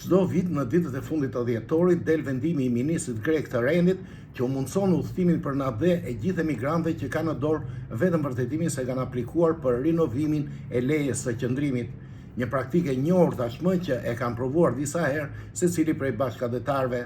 Çdo vit në ditët e fundit të dhjetorit del vendimi i ministrit grek të rendit që u mundson udhëtimin për nadhe e gjithë emigrantëve që kanë në dorë vetëm vërtetimin se kanë aplikuar për rinovimin e lejes së qëndrimit. Një praktikë e njohur tashmë që e kanë provuar disa herë secili prej bashkëdhetarëve.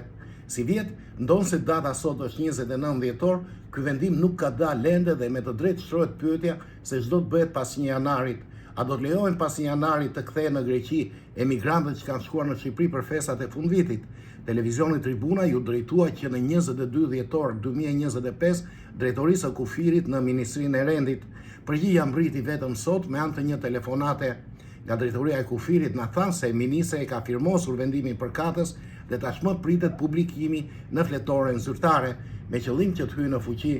Si vjet, ndonse data sot është 29 dhjetor, ky vendim nuk ka dalë ende dhe me të drejtë shtrohet pyetja se ç'do të bëhet pas 1 janarit. A do të lejohen pas 1 janarit të kthehen në Greqi emigrantët që kanë shkuar në Shqipëri për festat e fundvitit? Televizioni Tribuna ju drejtua që në 22 dhjetor 2025 drejtorisë së kufirit në Ministrinë e Rendit. Përgjigjja mbriti vetëm sot me anë të një telefonate. Nga drejtoria e kufirit na thanë se ministri e ka firmosur vendimin përkatës dhe tashmë pritet publikimi në fletoren zyrtare me qëllim që të hyjë në fuqi.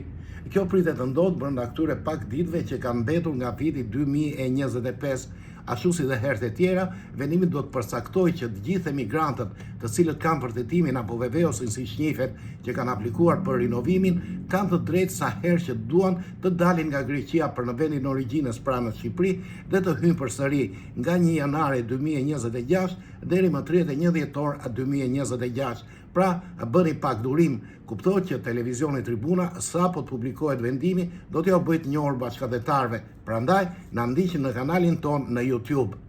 Kjo pritet të ndodhë brenda këtyre pak ditëve që kanë mbetur nga viti 2025. Ashtu si dhe herët e tjera, vendimi do të përcaktojë që të gjithë emigrantët të cilët kanë vërtetimin apo VV-osin siç njihet që kanë aplikuar për rinovimin, kanë të drejtë sa herë që duan të dalin nga Greqia për në vendin origjinës pranë në Shqipëri dhe të hyjnë përsëri nga 1 janari 2026 deri më 31 dhjetor 2026. Pra, bëni pak durim. Kuptohet që televizioni Tribuna sapo të publikohet vendimi do t'ja bëjë të njohur bashkëdhetarëve. Prandaj na ndiqni në kanalin ton në YouTube.